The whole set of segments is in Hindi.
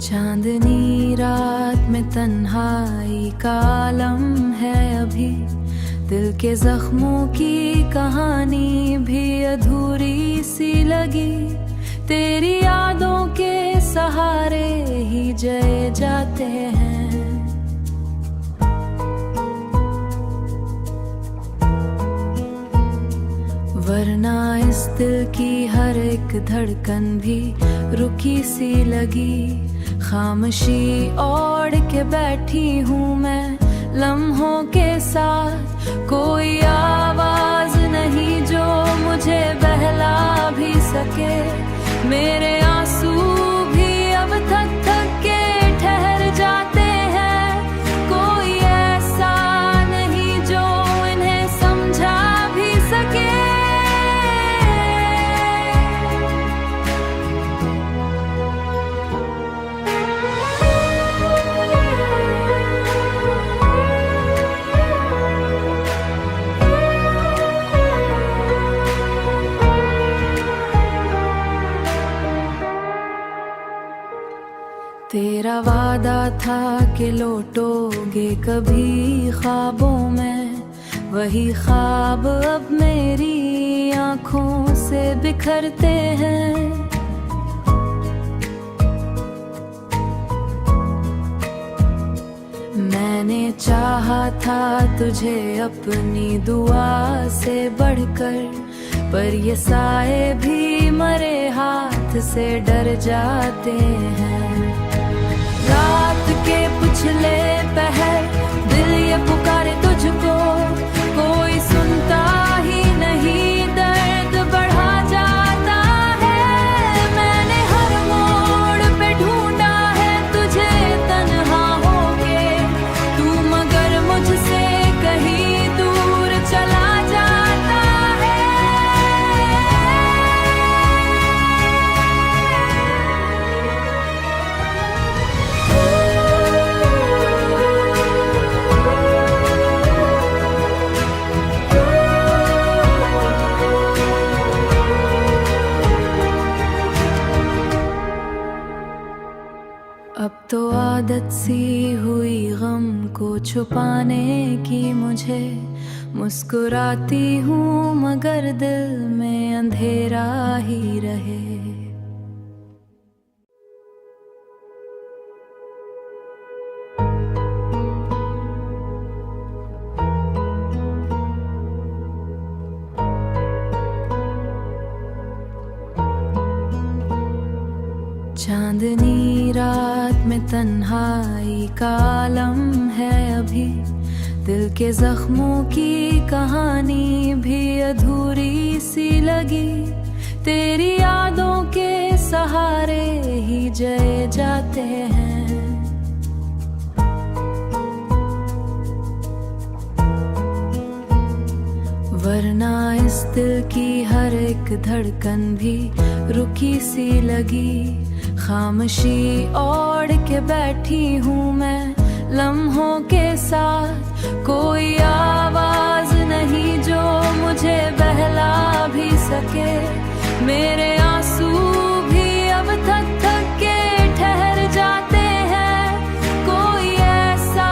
चांदनी रात में तन्हाई का आलम है अभी, दिल के जख्मों की कहानी भी अधूरी सी लगी। तेरी यादों के सहारे ही जय जाते हैं। वरना इस दिल की हर एक धड़कन भी रुकी सी लगी। खामोशी ओढ़ के बैठी हूँ मैं लम्हों के साथ, कोई आवाज नहीं जो मुझे बहला भी सके। मेरे आंसू भी अब थक थक के ठहर जाते हैं, कोई ऐसा नहीं जो इन्हें समझा भी सके। तेरा वादा था कि लौटोगे कभी ख्वाबों में, वही ख्वाब अब मेरी आंखों से बिखरते हैं। मैंने चाहा था तुझे अपनी दुआ से बढ़कर, पर ये साए भी मरे हाथ से डर जाते हैं। रात के पिछले पहर दिल ये पुकारे तुझको, कोई सुनता ही नहीं, दर्द बढ़ा जाता है। मैंने हर मोड़ पे ढूंढा है तुझे तन्हा होके, तू मगर मुझसे कहीं दूर चला जाता है। अब तो आदत सी हुई गम को छुपाने की मुझे, मुस्कुराती हूँ मगर दिल में अंधेरा ही रहे। चांदनी रात में तन्हाई का आलम है अभी, दिल के जख्मों की कहानी भी अधूरी सी लगी। तेरी यादों के सहारे ही जय जाते हैं। वरना इस दिल की हर एक धड़कन भी रुकी सी लगी। खामोशी ओढ़ के बैठी हूँ मैं लम्हों के साथ, कोई आवाज नहीं जो मुझे बहला भी सके। मेरे आंसू भी अब थक थक के ठहर जाते हैं, कोई ऐसा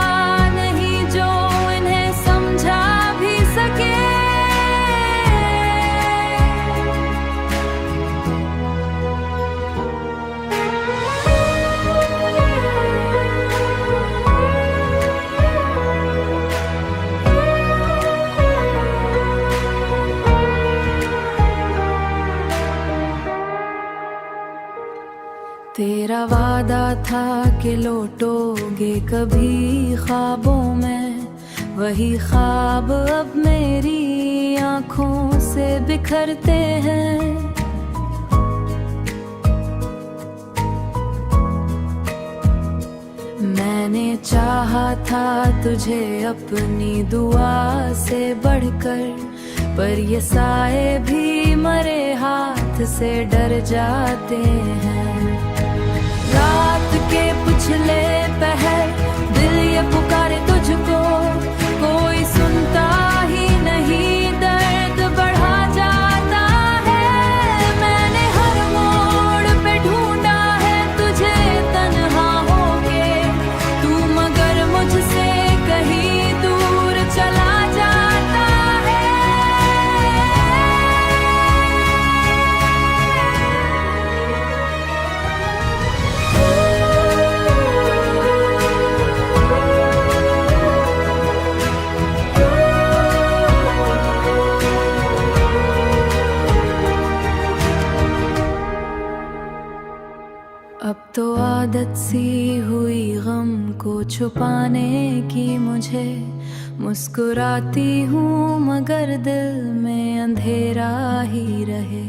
नहीं जो इन्हें समझा भी सके। तेरा वादा था कि लौटोगे कभी ख्वाबों में, वही ख्वाब अब मेरी आंखों से बिखरते हैं। मैंने चाहा था तुझे अपनी दुआ से बढ़कर, पर ये साए भी मरे हाथ से डर जाते हैं। रात के पिछले पहर दिल ये पुकारे तुझको, कोई सुनता ही नहीं, दर्द बढ़ा जाता है। मैंने हर मोड़ पे ढूंढा है तुझे तन्हा सी हुई गम को छुपाने की मुझे मुस्कुराती हूँ मगर दिल में अंधेरा ही रहे।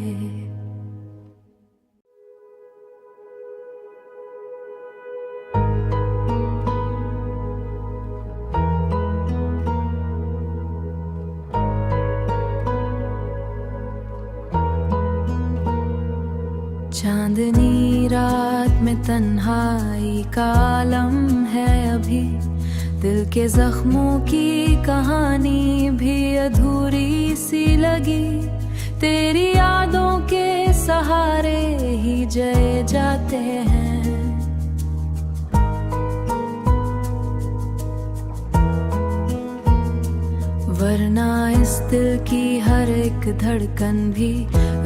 चांदनी रात में तन्हाई का आलम है अभी, दिल के जख्मों की कहानी भी अधूरी सी लगी। तेरी यादों के सहारे ही जय जाते हैं। वरना इस दिल की हर एक धड़कन भी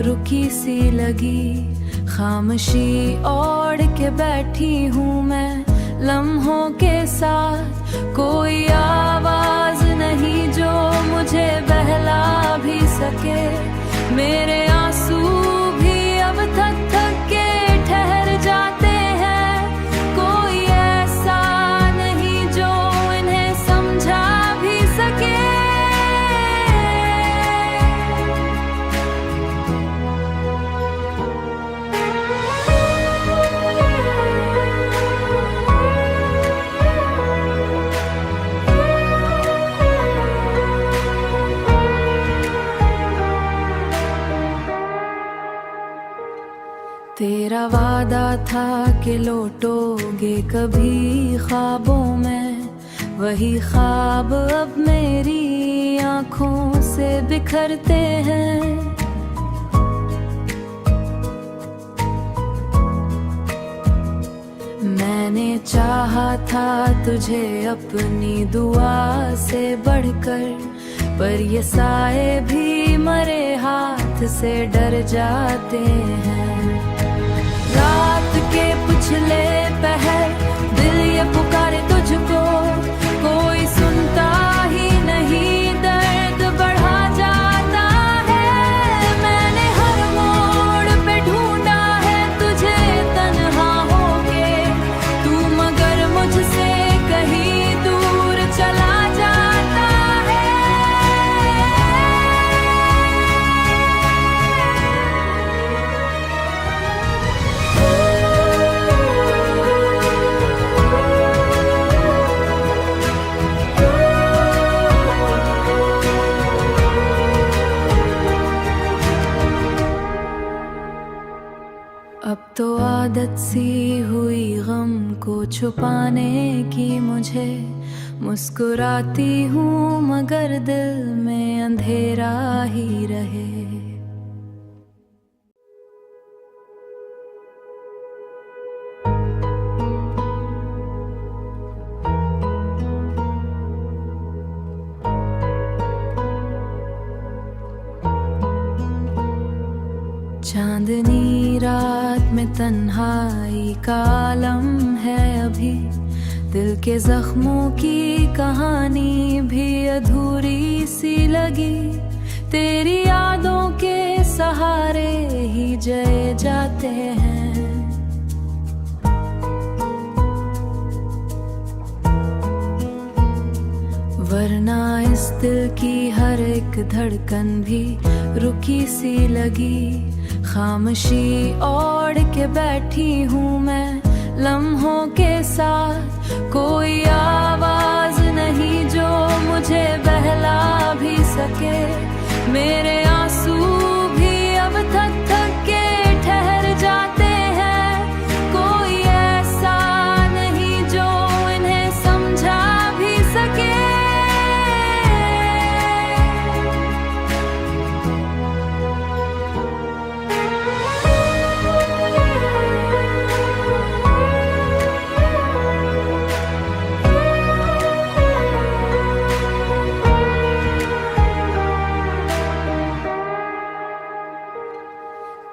रुकी सी लगी। खामोशी ओढ़ के बैठी हूँ मैं लम्हों के साथ, कोई आवाज नहीं जो मुझे बहला भी सके। मेरे आंसू भी अब थक थक के ठहर जाते हैं, कोई ऐसा नहीं जो इन्हें समझा भी सके। तेरा वादा था कि लौटोगे कभी ख्वाबों में, वही ख्वाब अब मेरी आंखों से बिखरते हैं। मैंने चाहा था तुझे अपनी दुआ से बढ़कर, पर ये साए भी मरे हाथ से डर जाते हैं। रात के पिछले पहर दिल ये पुकारे तुझको, कोई सुनता ही नहीं, दर्द बढ़ा जाता है। मैंने हर मोड़ पे ढूंढा है तुझे तन्हा होके, तू मगर मुझसे कहीं दूर चला जाता है। अब तो आदत सी हुई गम को छुपाने की मुझे, मुस्कुराती हूँ मगर दिल में अंधेरा ही रहे। चांदनी रात में तन्हाई का आलम है अभी, दिल के जख्मों की कहानी भी अधूरी सी लगी। तेरी यादों के सहारे ही जय जाते हैं। वरना इस दिल की हर एक धड़कन भी रुकी सी लगी। खामोशी ओढ़ के बैठी हूँ मैं लम्हों के साथ, कोई आवाज नहीं जो मुझे बहला भी सके। मेरे आंसू भी अब थक थक के ठहर जाते हैं, कोई ऐसा नहीं जो इन्हें समझा भी सके।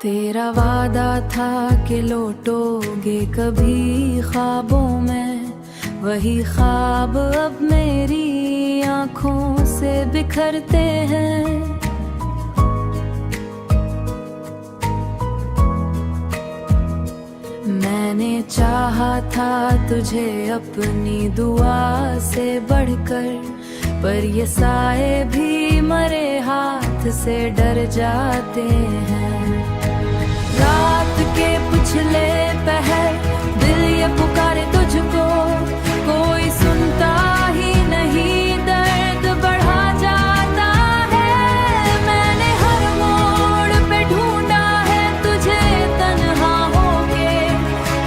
तेरा वादा था कि लौटोगे कभी ख्वाबों में, वही ख्वाब अब मेरी आंखों से बिखरते हैं। मैंने चाहा था तुझे अपनी दुआ से बढ़कर, पर ये साए भी मरे हाथ से डर जाते हैं। रात के पिछले पहर दिल ये पुकारे तुझको, कोई सुनता ही नहीं, दर्द बढ़ा जाता है। मैंने हर मोड़ पे ढूंढा है तुझे तन्हा होके,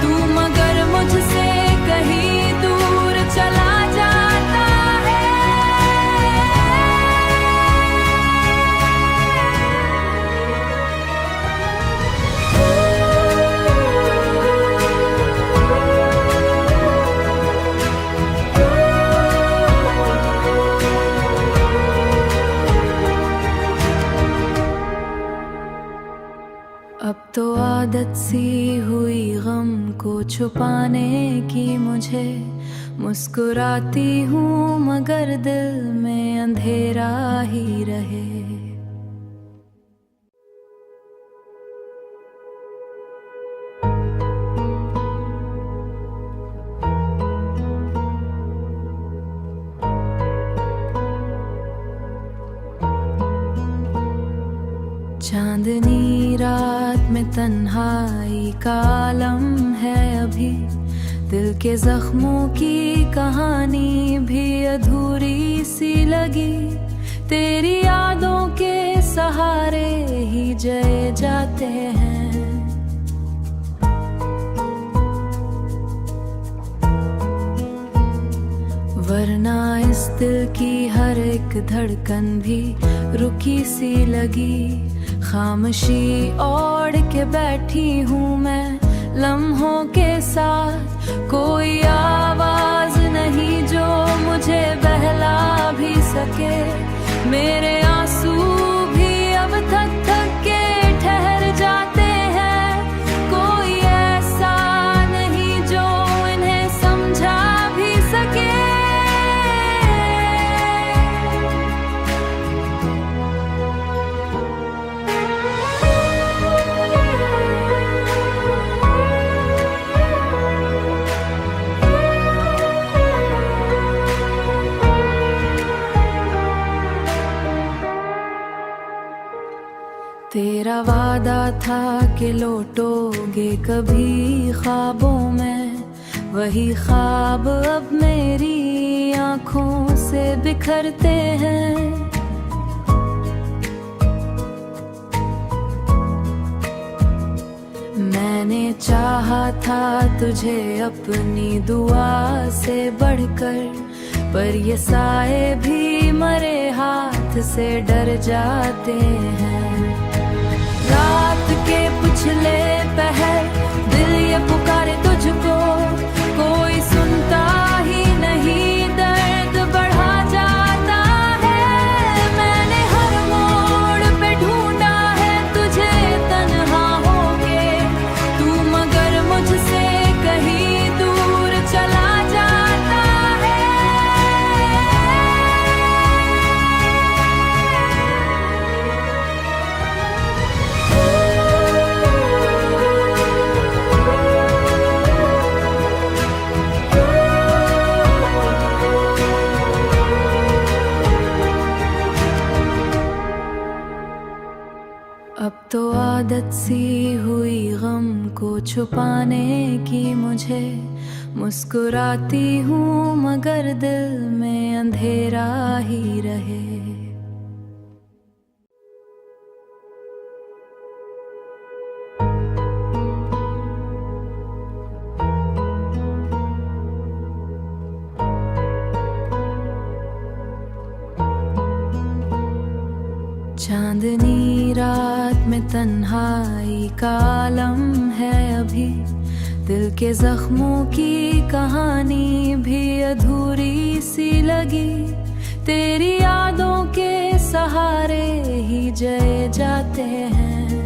तू मगर मुझसे कहीं दूर चला जाता है। अब तो आदत सी हुई गम को छुपाने की मुझे, मुस्कुराती हूँ मगर दिल में अंधेरा ही रहे। चांदनी रात में तन्हाई का आलम है अभी, दिल के जख्मों की कहानी भी अधूरी सी लगी। तेरी यादों के सहारे ही जय जाते हैं। वरना इस दिल की हर एक धड़कन भी रुकी सी लगी। खामोशी ओढ़ के बैठी हूँ मैं लम्हों के साथ, कोई आवाज नहीं जो मुझे बहला भी सके। मेरे आंसू भी अब थक थक के ठहर जाते हैं, कोई ऐसा नहीं जो इन्हें समझा भी सके। तेरा वादा था कि लौटोगे कभी ख्वाबों में, वही ख्वाब अब मेरी आंखों से बिखरते हैं। मैंने चाहा था तुझे अपनी दुआ से बढ़कर, पर ये साए भी मरे हाथ से डर जाते हैं। रात के पिछले पहर दिल ये पुकारे तुझको, कोई सुनता ही नहीं, दर्द बढ़ा जाता है। मैंने हर मोड़ पे ढूंढा है तुझे तन्हा होके, तू मगर मुझसे कहीं दूर चला जाता है। अब तो आदत सी हुई गम को छुपाने की मुझे, मुस्कुराती हूँ मगर दिल में अंधेरा ही रहे। चांदनी रात में तन्हाई का आलम है अभी, दिल के जख्मों की कहानी भी अधूरी सी लगी। तेरी यादों के सहारे ही जय जाते हैं।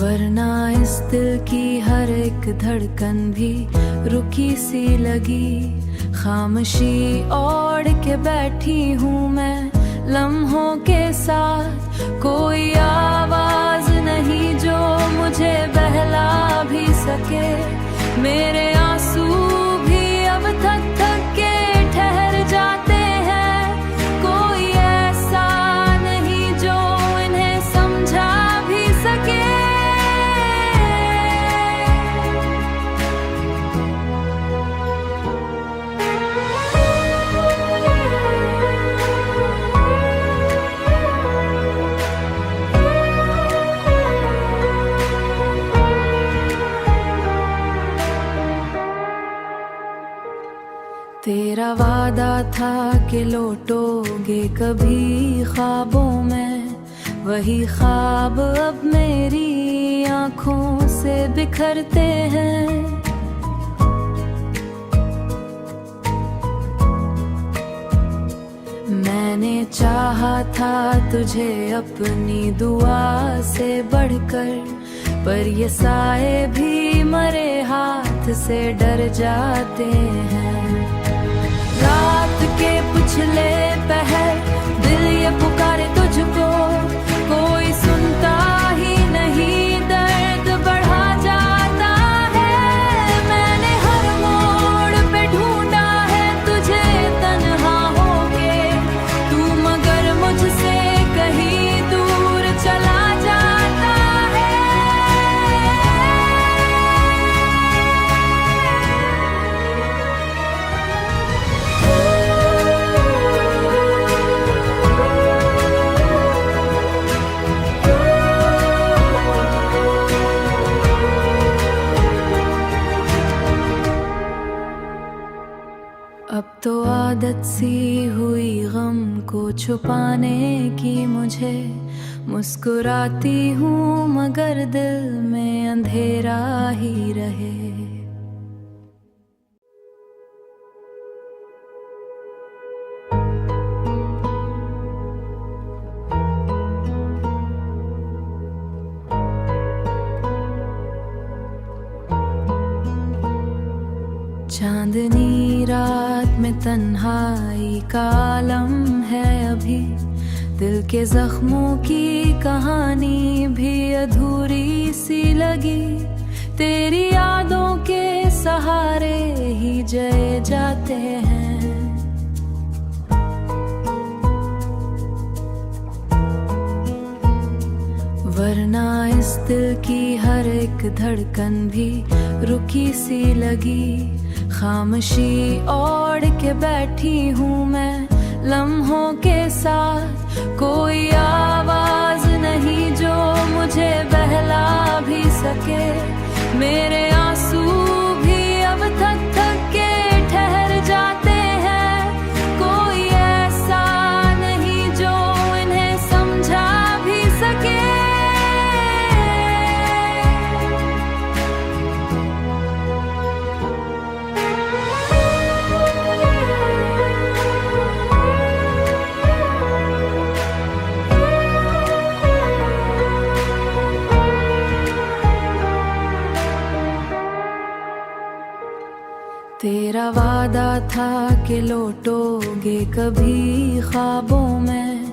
वरना इस दिल की हर एक धड़कन भी रुकी सी लगी। खामोशी ओढ़ के बैठी हूँ मैं लम्हों के साथ, कोई आवाज नहीं जो मुझे बहला भी सके। मेरे आंसू भी अब थक थक के ठहर जाते हैं। कोई ऐसा नहीं जो इन्हें समझा भी सके। तेरा वादा था कि लौटोगे कभी ख्वाबों में, वही ख्वाब अब मेरी आंखों से बिखरते हैं। मैंने चाहा था तुझे अपनी दुआ से बढ़कर, पर ये साए भी मरे हाथ से डर जाते हैं। रात के पिछले पहर दिल ये पुकारे तुझको, कोई सुनता ही नहीं, दर्द बढ़ा जाता है। मैंने हर मोड़ पे ढूंढा है तुझे तन्हा होके, तू मगर मुझसे कहीं दूर चला जाता है। अब तो आदत सी हुई गम को छुपाने की मुझे, मुस्कुराती हूँ मगर दिल में अंधेरा ही रहे। चांदनी रात में तन्हाई का आलम है अभी, दिल के जख्मों की कहानी भी अधूरी सी लगी। तेरी यादों के सहारे ही जय जाते हैं। वरना इस दिल की हर एक धड़कन भी रुकी सी लगी। खामोशी ओढ़ के बैठी हूँ मैं लम्हों के साथ, कोई आवाज नहीं जो मुझे बहला भी सके। मेरे आंसू भी अब थक थक के ठहर जाते हैं। कोई ऐसा नहीं जो इन्हें समझा भी सके। तेरा वादा था कि लौटोगे कभी ख्वाबों में,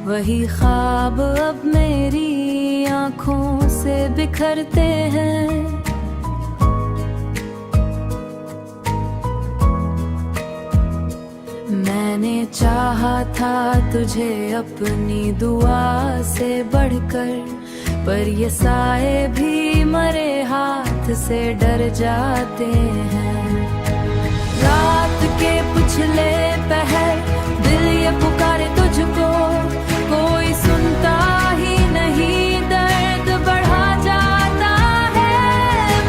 वही ख्वाब अब मेरी आंखों से बिखरते हैं। मैंने चाहा था तुझे अपनी दुआ से बढ़कर, पर ये साए भी मरे हाथ से डर जाते हैं। रात के पिछले पहर दिल ये पुकारे तुझको, कोई सुनता ही नहीं, दर्द बढ़ा जाता है।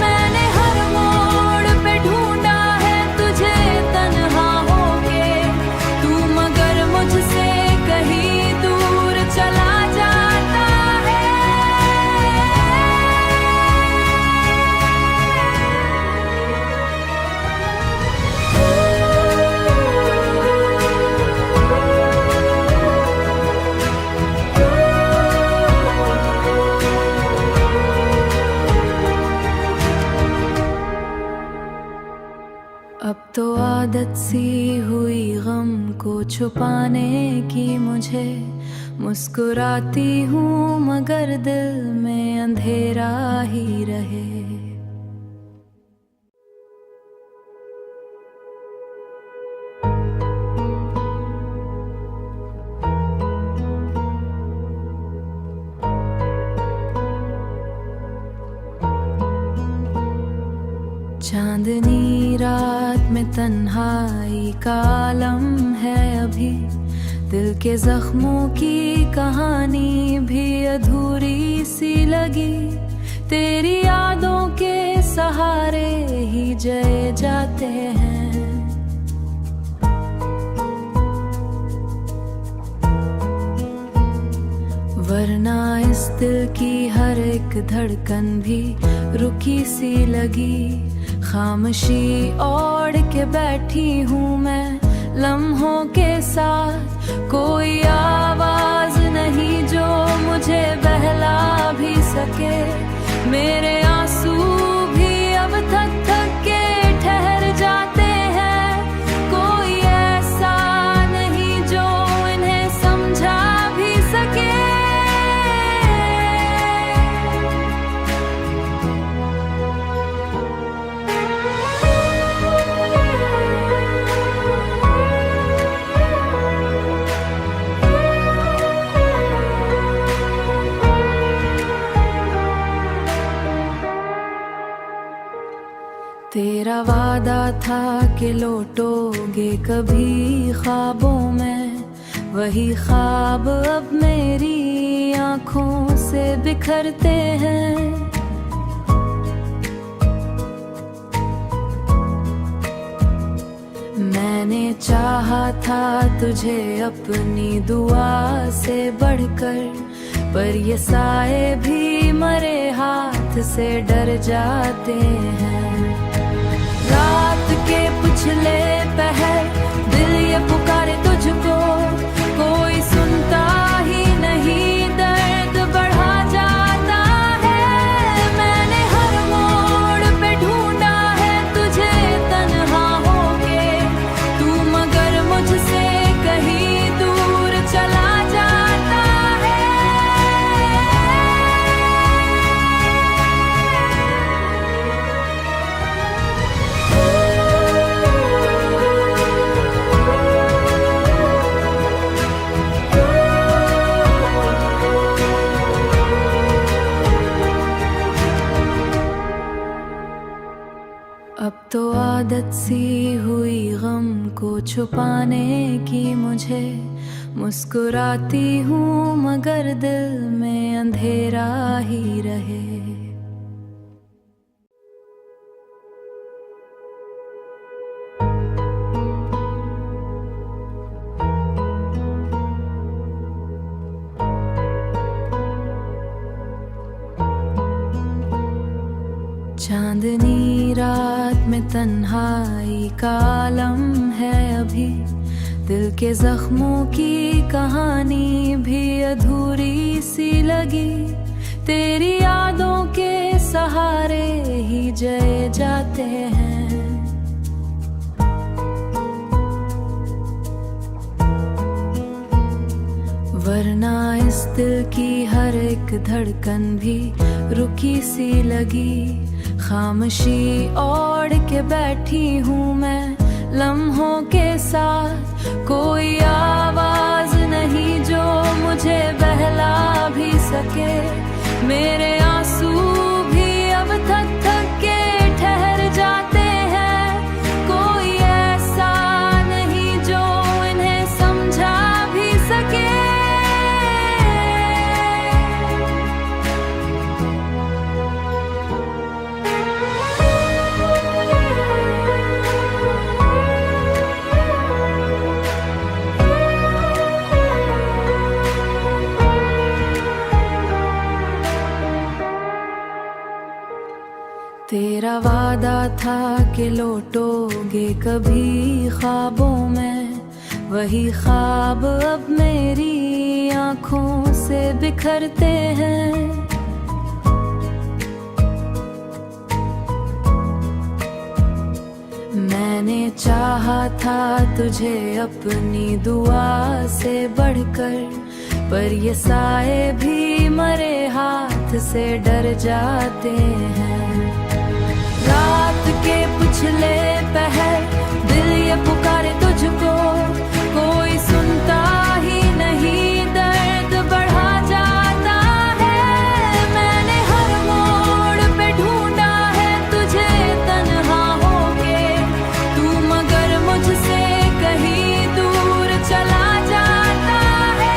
मैंने हर मोड़ पे ढूंढा है तुझे तन्हा होके, तू मगर मुझसे कहीं दूर चला जाता है। अब तो आदत सी हुई गम को छुपाने की मुझे, मुस्कुराती हूँ मगर दिल में अंधेरा ही रहे। चांदनी रात में तन्हाई का आलम है अभी, दिल के जख्मों की कहानी भी अधूरी सी लगी। तेरी यादों के सहारे ही जय जाते हैं। वरना इस दिल की हर एक धड़कन भी रुकी सी लगी। खामोशी ओढ़ के बैठी हूँ मैं लम्हों के साथ, कोई आवाज नहीं जो मुझे बहला भी सके। मेरे आंसू भी अब थक थक के ठहर जाते हैं, कोई ऐसा नहीं जो इन्हें समझा भी सके। तेरा वादा था कि लौटोगे कभी ख्वाबों में, वही ख्वाब अब मेरी आंखों से बिखरते हैं। मैंने चाहा था तुझे अपनी दुआ से बढ़कर, पर ये साए भी मरे हाथ से डर जाते हैं। रात के पिछले पहर दिल ये पुकारे तुझको, कोई सुनता ही नहीं, दर्द बढ़ा जाता है। मैंने हर मोड़ पे ढूंढा है तुझे तन्हा होके, तू मगर मुझसे कहीं दूर चला जाता है। अब तो आदत सी हुई गम को छुपाने की मुझे, मुस्कुराती हूँ मगर दिल में अंधेरा ही रहे। चांदनी रात में तन्हाई का आलम है अभी, दिल के जख्मों की कहानी भी अधूरी सी लगी। तेरी यादों के सहारे ही जय जाते हैं। वरना इस दिल की हर एक धड़कन भी रुकी सी लगी। खामोशी ओढ़ के बैठी हूँ मैं लम्हों के साथ, कोई आवाज नहीं जो मुझे बहला भी सके। मेरे आंसू भी अब थक थक के ठहर जाते हैं, कोई ऐसा नहीं जो इन्हें समझा भी सके। तेरा वादा था कि लौटोगे कभी ख्वाबों में, वही ख्वाब अब मेरी आंखों से बिखरते हैं। मैंने चाहा था तुझे अपनी दुआ से बढ़कर, पर ये साए भी मरे हाथ से डर जाते हैं। रात के पिछले पहर दिल ये पुकारे तुझको, कोई सुनता ही नहीं, दर्द बढ़ा जाता है। मैंने हर मोड़ पे ढूंढा है तुझे तन्हा होके, तू मगर मुझसे कहीं दूर चला जाता है।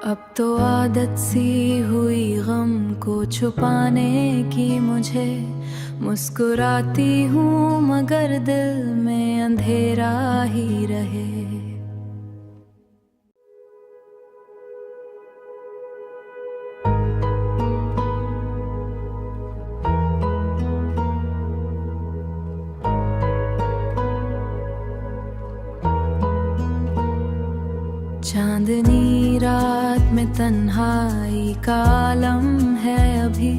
अब तो आदत सी हुई गम को छुपाने की मुझे, मुस्कुराती हूँ मगर दिल में अंधेरा ही रहे। चांदनी रात में तन्हाई का आलम है अभी,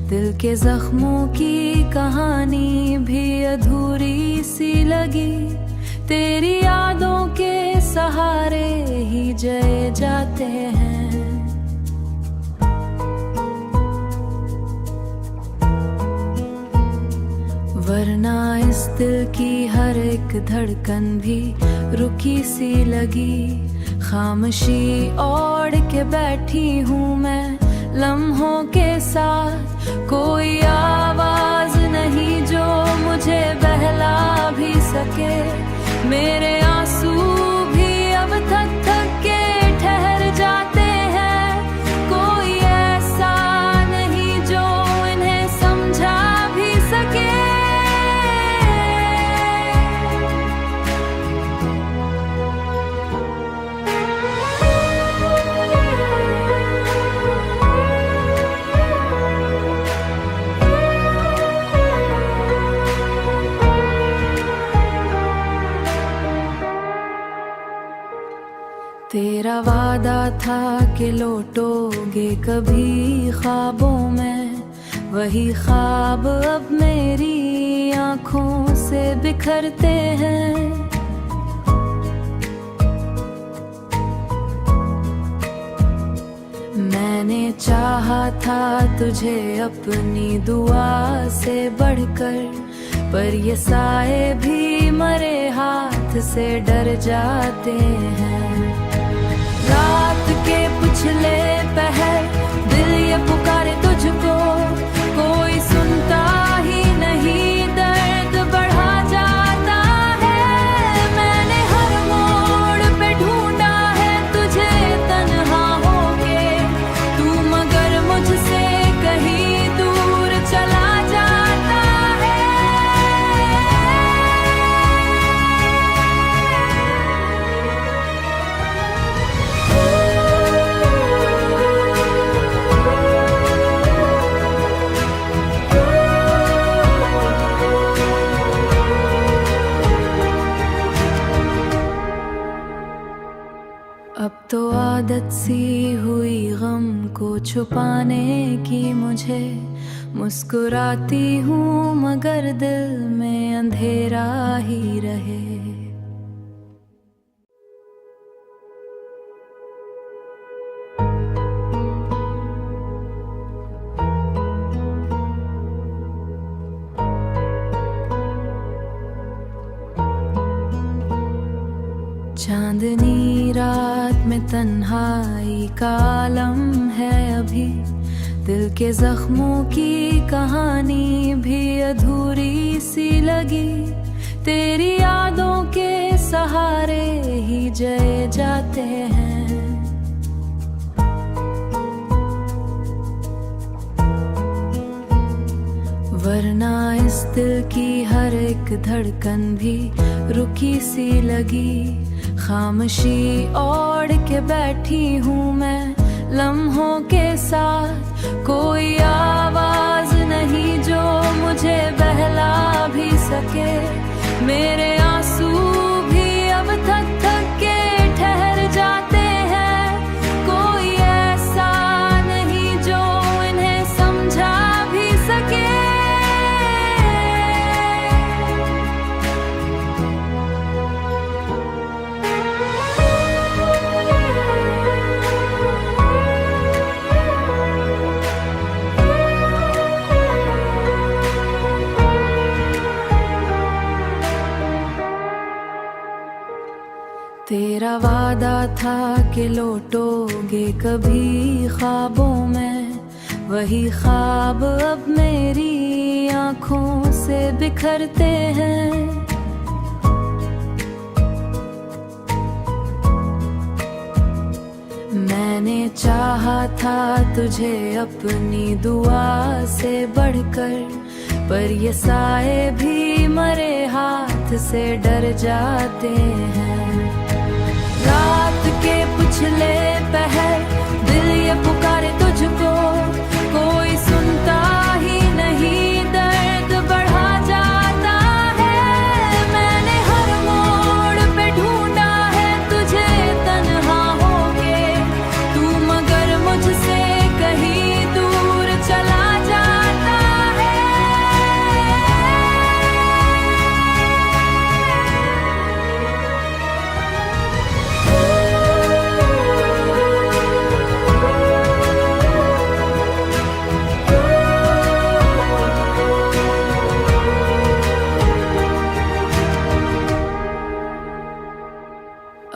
दिल के जख्मों की कहानी भी अधूरी सी लगी। तेरी यादों के सहारे ही जय जाते हैं। वरना इस दिल की हर एक धड़कन भी रुकी सी लगी। खामोशी ओढ़ के बैठी हूँ मैं लम्हों के साथ, कोई आवाज नहीं जो मुझे बहला भी सके। मेरे आंसू भी अब थक थक के ठहर जाते हैं, कोई ऐसा नहीं जो इन्हें समझा भी सके। तेरा वादा था कि लौटोगे कभी ख्वाबों में, वही ख्वाब अब मेरी आंखों से बिखरते हैं। मैंने चाहा था तुझे अपनी दुआ से बढ़कर, पर ये साए भी मरे हाथ से डर जाते हैं। रात के पिछले पहर दिल ये पुकारे तुझको, कोई सुनता ही नहीं, दर्द बढ़ा जाता है। मैंने हर मोड़ पे ढूंढा है तुझे तन्हा होके, तू मगर मुझसे कहीं दूर चला जाता है। अब तो आदत सी हुई गम को छुपाने की मुझे, मुस्कुराती हूँ मगर दिल में अंधेरा ही रहे। चांदनी रात में तन्हाई का आलम है अभी, दिल के जख्मों की कहानी भी अधूरी सी लगी। तेरी यादों के सहारे ही जय जाते हैं। वरना इस दिल की हर एक धड़कन भी रुकी सी लगी। खामोशी ओढ़ के बैठी हूँ मैं लम्हों के साथ, कोई आवाज नहीं जो मुझे बहला भी सके। मेरे आंसू भी अब थक थक के ठहर जाते हैं। कोई ऐसा नहीं जो इन्हें समझा भी सके। तेरा वादा था कि लौटोगे कभी ख्वाबों में, वही ख्वाब अब मेरी आंखों से बिखरते हैं। मैंने चाहा था तुझे अपनी दुआ से बढ़कर, पर ये साए भी मरे हाथ से डर जाते हैं। रात के पिछले पहर दिल ये पुकारे तुझको, कोई सुनता ही नहीं, दर्द बढ़ा जाता है। मैंने हर मोड़ पे ढूंढा है तुझे तन्हा होके, तू मगर मुझसे कहीं दूर चला जाता है।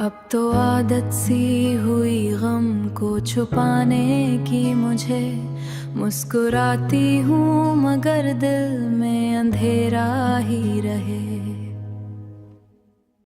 अब तो आदत सी हुई गम को छुपाने की मुझे, मुस्कुराती हूँ मगर दिल में अंधेरा ही रहे।